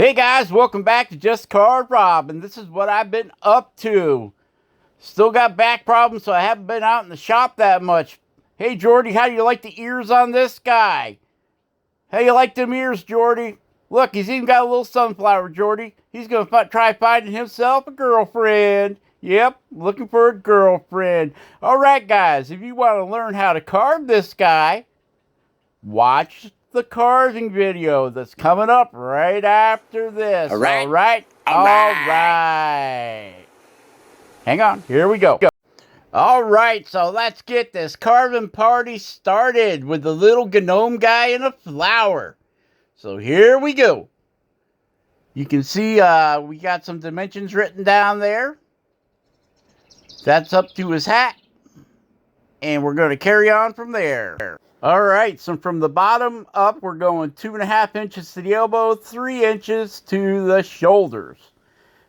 Hey guys, welcome back to Just Carve Rob, and this is what I've been up to. Still got back problems, so I haven't been out in the shop that much. Hey Jordy, how do you like the ears on this guy? How you like them ears, Jordy? Look, he's even got a little sunflower, Jordy. He's going to try finding himself a girlfriend. Yep, looking for a girlfriend. Alright guys, if you want to learn how to carve this guy, watch the carving video that's coming up right after this. All right. Hang on, here we go. All right, so let's get this carving party started with the little gnome guy and a flower. So here we go. You can see we got some dimensions written down there. That's up to his hat. And we're going to carry on from there. All right, so from the bottom up, we're going 2.5 inches to the elbow, 3 inches to the shoulders.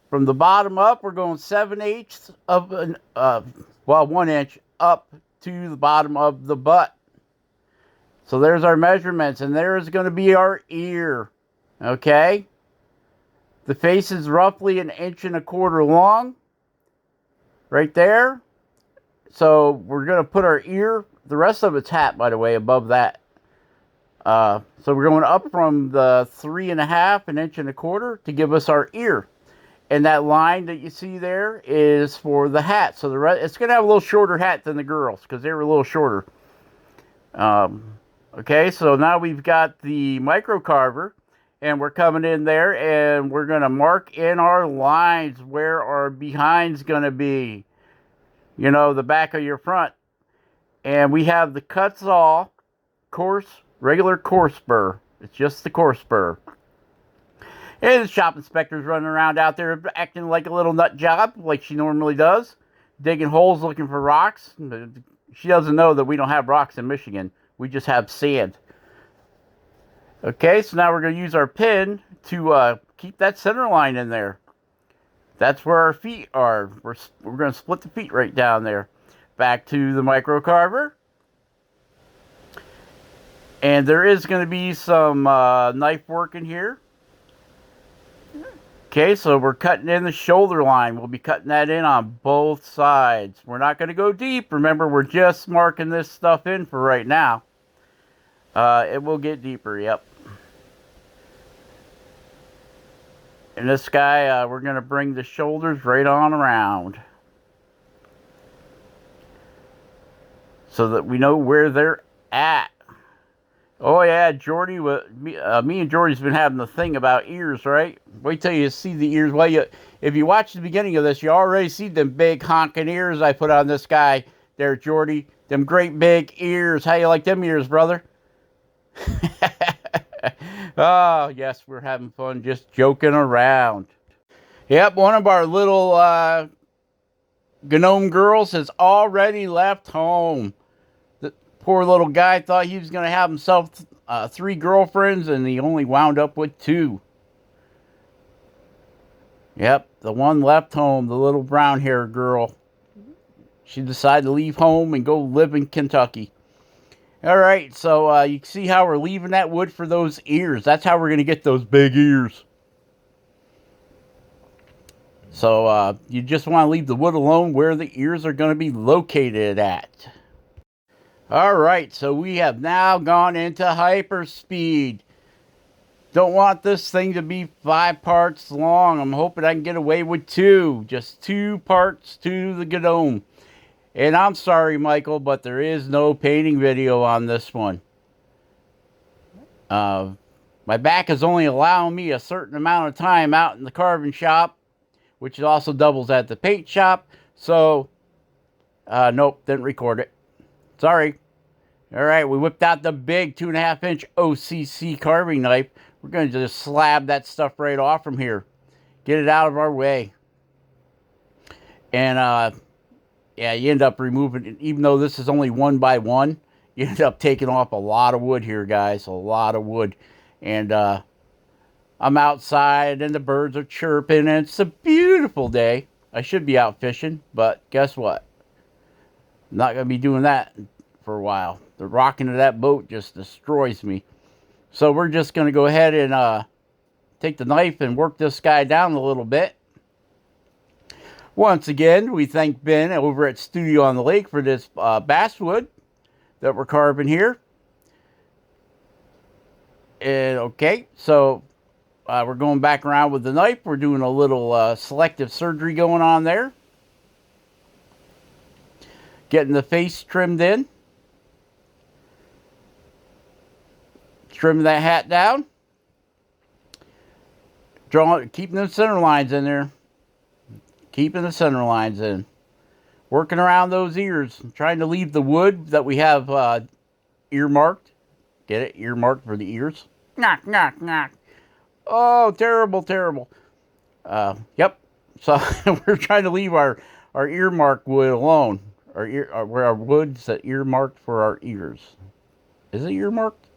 From the bottom up, we're going 7/8 of an 1 inch up to the bottom of the butt. So there's our measurements, and there's going to be our ear. Okay, the face is roughly 1.25 inches long, right there. So we're going to put our ear, the rest of it's hat, by the way, above that. So we're going up from the 3.5, 1.25 inches to give us our ear. And that line that you see there is for the hat. So the rest, it's going to have a little shorter hat than the girls because they were a little shorter. Okay, so now we've got the micro carver. And we're coming in there and we're going to mark in our lines where our behind's going to be. You know, the back of your front. And we have the kutzall regular coarse burr. It's just the coarse burr. And the shop inspector's running around out there acting like a little nut job, like she normally does. Digging holes looking for rocks. She doesn't know that we don't have rocks in Michigan. We just have sand. Okay, so now we're going to use our pin to keep that center line in there. That's where our feet are. We're going to split the feet right down there. Back to the micro carver. And there is going to be some knife work in here. Okay, so we're cutting in the shoulder line. We'll be cutting that in on both sides. We're not going to go deep. Remember, we're just marking this stuff in for right now. It will get deeper, yep. And this guy, we're going to bring the shoulders right on around. So that we know where they're at. Oh yeah, Jordy, me and Jordy's been having the thing about ears, right? Wait till you see the ears. Well, if you watch the beginning of this, you already see them big honking ears I put on this guy there, Jordy. Them great big ears. How you like them ears, brother? Oh, yes, we're having fun just joking around. Yep, one of our little gnome girls has already left home. The poor little guy thought he was going to have himself 3 girlfriends, and he only wound up with 2. Yep, the one left home, the little brown-haired girl. She decided to leave home and go live in Kentucky. All right, so you can see how we're leaving that wood for those ears. That's how we're going to get those big ears. So you just want to leave the wood alone where the ears are going to be located at. All right, so we have now gone into hyperspeed. Don't want this thing to be 5 parts long. I'm hoping I can get away with 2. Just 2 parts to the gnome. And I'm sorry, Michael, but there is no painting video on this one. My back is only allowing me a certain amount of time out in the carving shop, which also doubles at the paint shop. So, nope, didn't record it. Sorry. All right, we whipped out the big 2.5 inch OCC carving knife. We're going to just slab that stuff right off from here. Get it out of our way. And, yeah, you end up removing it. Even though this is only 1 by 1, you end up taking off a lot of wood here, guys. A lot of wood. And I'm outside and the birds are chirping and it's a beautiful day. I should be out fishing, but guess what? I'm not going to be doing that for a while. The rocking of that boat just destroys me. So we're just going to go ahead and take the knife and work this guy down a little bit. Once again, we thank Ben over at Studio on the Lake for this basswood that we're carving here. And okay, so we're going back around with the knife. We're doing a little selective surgery going on there. Getting the face trimmed in. Trim that hat down. Keeping the center lines in there. Keeping the center lines in. Working around those ears. Trying to leave the wood that we have earmarked. Get it? Earmarked for the ears. Knock, knock, knock. Oh, terrible, terrible. Yep. So we're trying to leave our earmark wood alone. Where our wood's earmarked for our ears. Is it earmarked?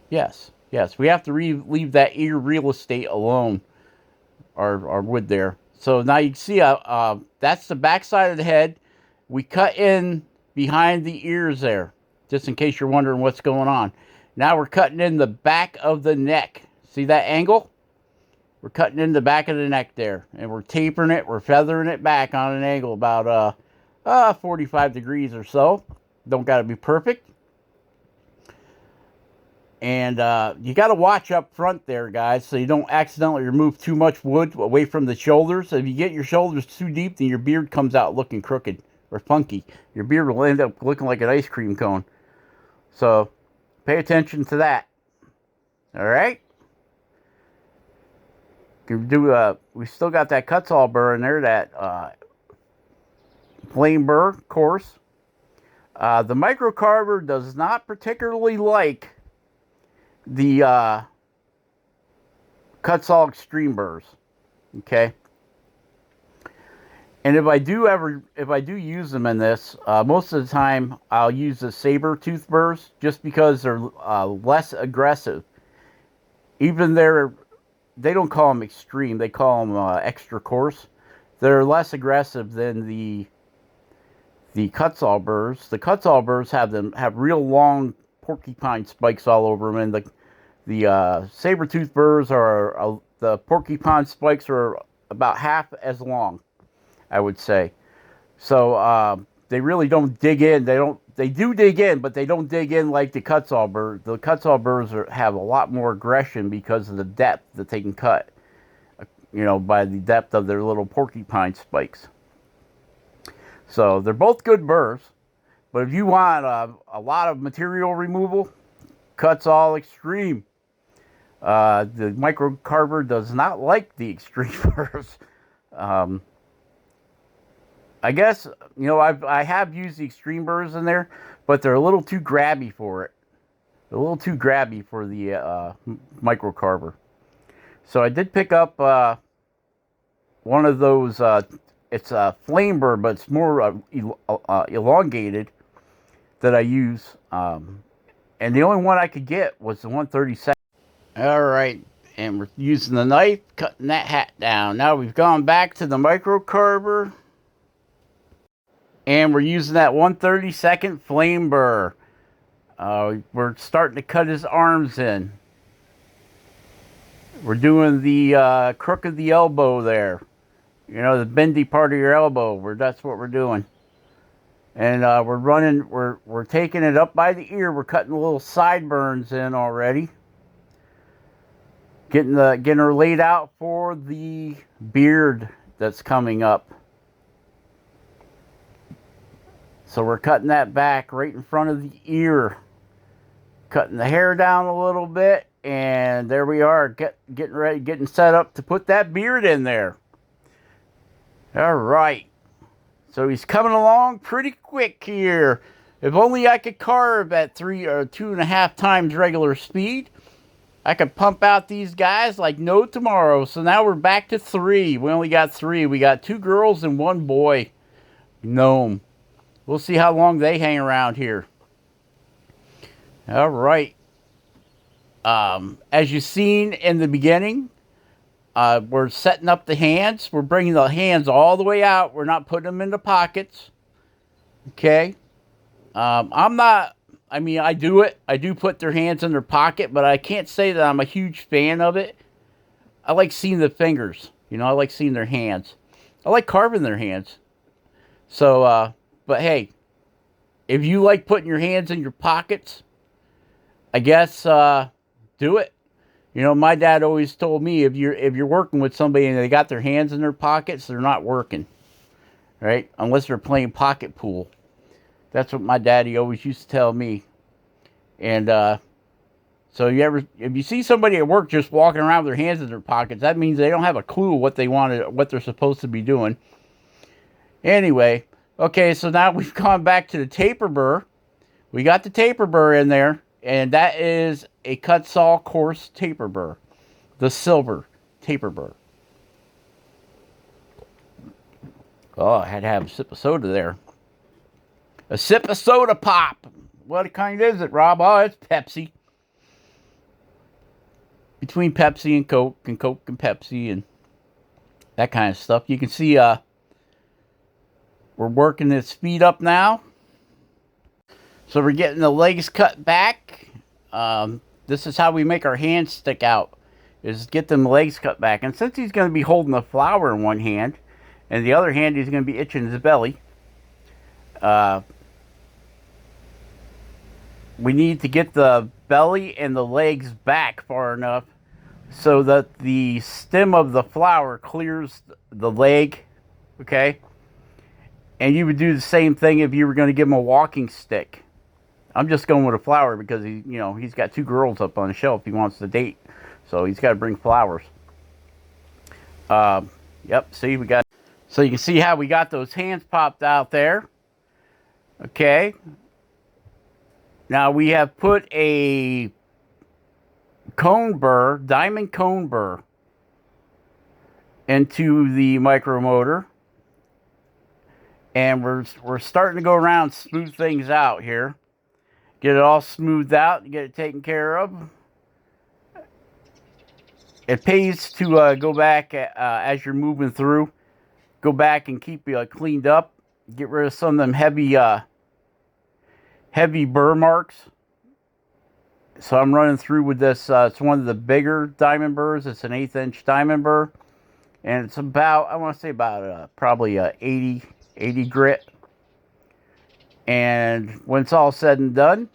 Yes. Yes. We have to leave that ear real estate alone. Our wood there. So now you can see that's the back side of the head. We cut in behind the ears there. Just in case you're wondering what's going on. Now we're cutting in the back of the neck. See that angle? We're cutting in the back of the neck there. And we're tapering it. We're feathering it back on an angle about 45 degrees or so. Don't got to be perfect. And you got to watch up front there, guys, so you don't accidentally remove too much wood away from the shoulders. If you get your shoulders too deep, then your beard comes out looking crooked or funky. Your beard will end up looking like an ice cream cone. So pay attention to that. All right. We still got that kutzall burr in there, that flame burr, of course. The micro carver does not particularly like the kutzall extreme burrs. Okay. And if I do use them in this, most of the time I'll use the saber tooth burrs just because they're less aggressive. Even they don't call them extreme, they call them extra coarse. They're less aggressive than the kutzall burrs. The kutzall burrs have real long porcupine spikes all over them, and the saber tooth burrs the porcupine spikes are about half as long, I would say. So they really don't dig in. They do dig in, but they don't dig in like the kutzall burrs. The kutzall burrs have a lot more aggression because of the depth that they can cut. By the depth of their little porcupine spikes. So they're both good burrs, but if you want a lot of material removal, kutzall extreme. The micro carver does not like the extreme burrs. I guess, I have used the extreme burrs in there, but they're a little too grabby for it. They're a little too grabby for the micro carver. So I did pick up one of those, it's a flame burr, but it's more elongated that I use. And the only one I could get was the 132nd. All right, and we're using the knife, cutting that hat down. Now we've gone back to the micro carver. And we're using that 132nd flame burr. We're starting to cut his arms in. We're doing the crook of the elbow there. The bendy part of your elbow. That's what we're doing. And we're taking it up by the ear. We're cutting the little sideburns in already. Getting her laid out for the beard that's coming up. So we're cutting that back right in front of the ear. Cutting the hair down a little bit. And there we are, getting ready, getting set up to put that beard in there. All right. So he's coming along pretty quick here. If only I could carve at 3 or 2.5 times regular speed, I could pump out these guys like no tomorrow. So now we're back to 3. We only got 3. We got 2 girls and 1 boy. Gnome. We'll see how long they hang around here. All right. As you've seen in the beginning, we're setting up the hands. We're bringing the hands all the way out. We're not putting them in the pockets. Okay. I do it. I do put their hands in their pocket, but I can't say that I'm a huge fan of it. I like seeing the fingers. You know, I like seeing their hands. I like carving their hands. So, but hey, if you like putting your hands in your pockets, I guess do it. You know, my dad always told me if you're working with somebody and they got their hands in their pockets, they're not working, right? Unless they're playing pocket pool. That's what my daddy always used to tell me. And so if you see somebody at work just walking around with their hands in their pockets, that means they don't have a clue what they're supposed to be doing. Anyway, okay, so now we've gone back to the taper burr. We got the taper burr in there, and that is a kutzall coarse taper burr, the silver taper burr. Oh, I had to have a sip of soda there. A sip of soda pop. What kind is it, Rob? Oh, it's Pepsi. Between Pepsi and Coke and Pepsi and that kind of stuff. You can see we're working this feet up now. So we're getting the legs cut back. This is how we make our hands stick out, is get them legs cut back. And since he's going to be holding the flower in one hand, and the other hand he's going to be itching his belly, we need to get the belly and the legs back far enough so that the stem of the flower clears the leg, okay? And you would do the same thing if you were going to give him a walking stick. I'm just going with a flower because he's got 2 girls up on the shelf he wants to date, so he's got to bring flowers. Yep. See, we got. So you can see how we got those hands popped out there. Okay. Now we have put a cone burr, diamond cone burr, into the micromotor. And we're starting to go around and smooth things out here. Get it all smoothed out and get it taken care of. It pays to go back as you're moving through. Go back and keep cleaned up. Get rid of some of them heavy burr marks. So I'm running through with this. It's one of the bigger diamond burrs. It's an 1/8 inch diamond burr. And it's about, I want to say about probably 80 grit. And when it's all said and done,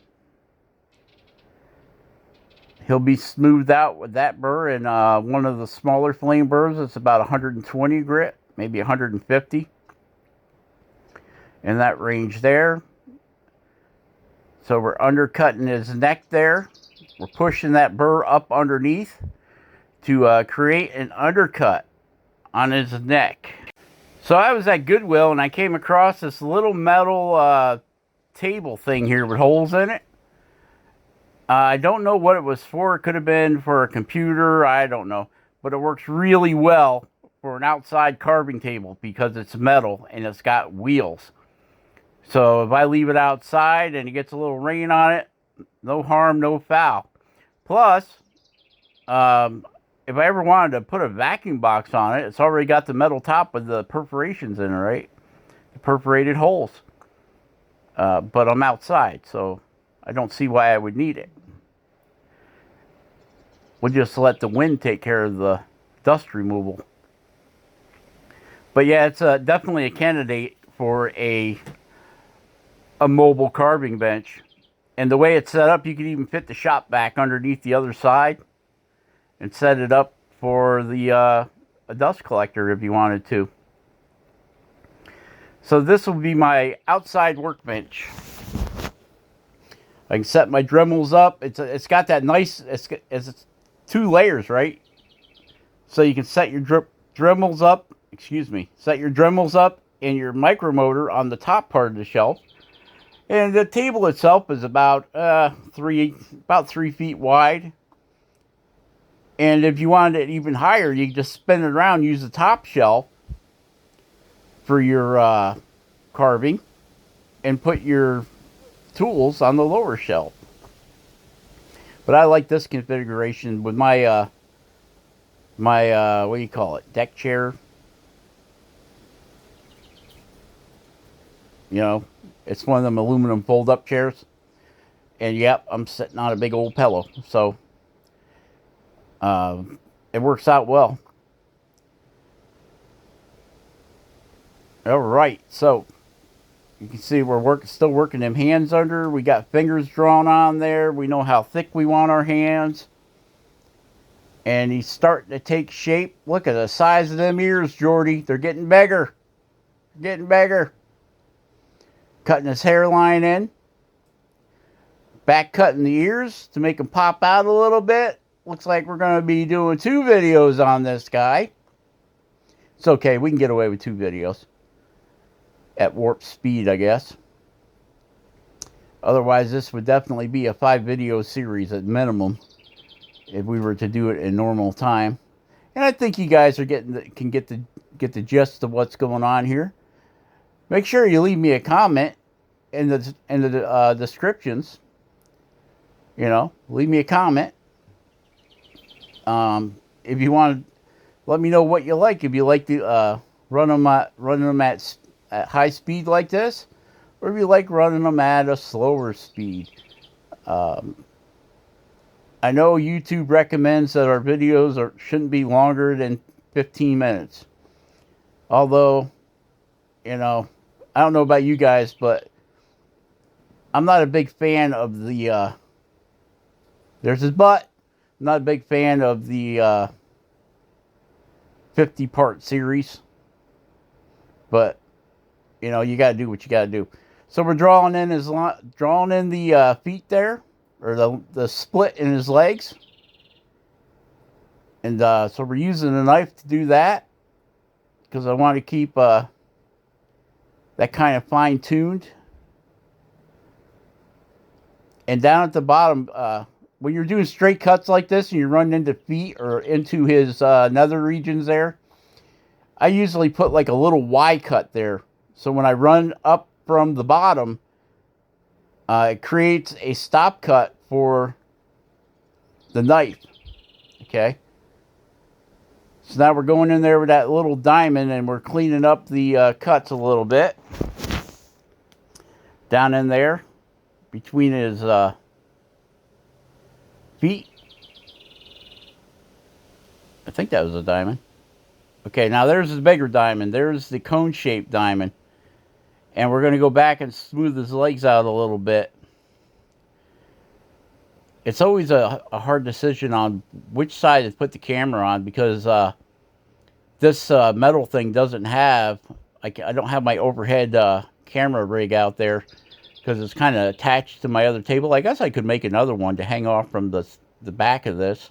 he'll be smoothed out with that burr. And one of the smaller flame burrs, it's about 120 grit, maybe 150. In that range there. So we're undercutting his neck there. We're pushing that burr up underneath to create an undercut on his neck. So I was at Goodwill and I came across this little metal table thing here with holes in it. I don't know what it was for. It could have been for a computer. I don't know. But it works really well for an outside carving table because it's metal and it's got wheels. So if I leave it outside and it gets a little rain on it, no harm, no foul. Plus, if I ever wanted to put a vacuum box on it, it's already got the metal top with the perforations in it, right? The perforated holes. But I'm outside, so I don't see why I would need it. We'll just let the wind take care of the dust removal. But yeah, it's definitely a candidate for a mobile carving bench. And the way it's set up, you can even fit the shop back underneath the other side and set it up for the a dust collector if you wanted to. So this will be my outside workbench. I can set my Dremels up. It's got that nice, it's 2 layers, right? So you can set your Dremels up, set your Dremels up and your micromotor on the top part of the shelf. And the table itself is about 3 feet wide. And if you wanted it even higher, you can just spin it around, use the top shelf for your carving, and put your tools on the lower shelf. But I like this configuration with my what do you call it, deck chair. You know, it's one of them aluminum fold-up chairs. And yep, I'm sitting on a big old pillow. So it works out well. All right, so you can see we're still working them hands under. We got fingers drawn on there. We know how thick we want our hands. And he's starting to take shape. Look at the size of them ears, Jordy. They're getting bigger. Getting bigger. Cutting his hairline in. Back cutting the ears to make them pop out a little bit. Looks like we're going to be doing 2 videos on this guy. It's okay. We can get away with 2 videos. At warp speed, I guess. Otherwise, this would definitely be a 5 video series at minimum if we were to do it in normal time. And I think you guys are can get the gist of what's going on here. Make sure you leave me a comment in the descriptions. You know, leave me a comment. If you want to let me know what you like. If you like to run them at high speed like this, or if you like running them at a slower speed. I know YouTube recommends that our videos shouldn't be longer than 15 minutes. Although, you know, I don't know about you guys, but I'm not a big fan of the, there's his butt. I'm not a big fan of the 50-part series. But, you know, you got to do what you got to do. So we're drawing in the feet there, or the split in his legs. And so we're using a knife to do that, because I want to keep that kind of fine-tuned. And down at the bottom, when you're doing straight cuts like this and you run into feet or into his nether regions there, I usually put like a little Y cut there. So when I run up from the bottom, it creates a stop cut for the knife. Okay. So now we're going in there with that little diamond and we're cleaning up the cuts a little bit. Down in there, between his feet. I think that was a diamond. Okay, now there's his bigger diamond. There's the cone-shaped diamond. And we're going to go back and smooth his legs out a little bit. It's always a hard decision on which side to put the camera on, because this metal thing doesn't have, I don't have my overhead camera rig out there, because it's kind of attached to my other table. I guess I could make another one to hang off from the back of this.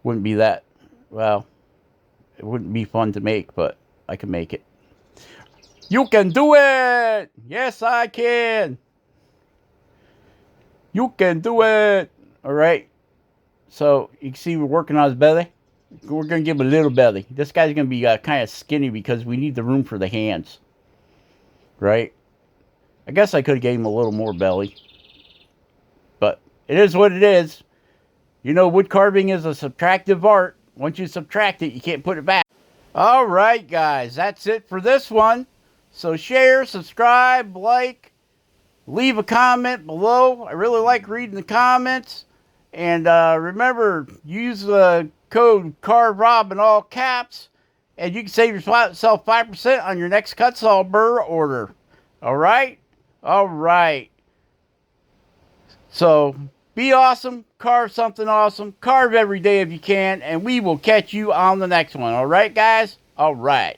Wouldn't be that, well, it wouldn't be fun to make, but I can make it. You can do it! Yes, I can! You can do it! Alright. So, you can see we're working on his belly. We're going to give him a little belly. This guy's going to be kind of skinny because we need the room for the hands. Right? I guess I could have gave him a little more belly. But, it is what it is. You know, wood carving is a subtractive art. Once you subtract it, you can't put it back. Alright, guys. That's it for this one. So share, subscribe, like, leave a comment below. I really like reading the comments. And remember, use the code CARVEROB in all caps. And you can save yourself 5% on your next kutzall burr order. Alright? Alright. So, be awesome. Carve something awesome. Carve every day if you can. And we will catch you on the next one. Alright, guys? Alright.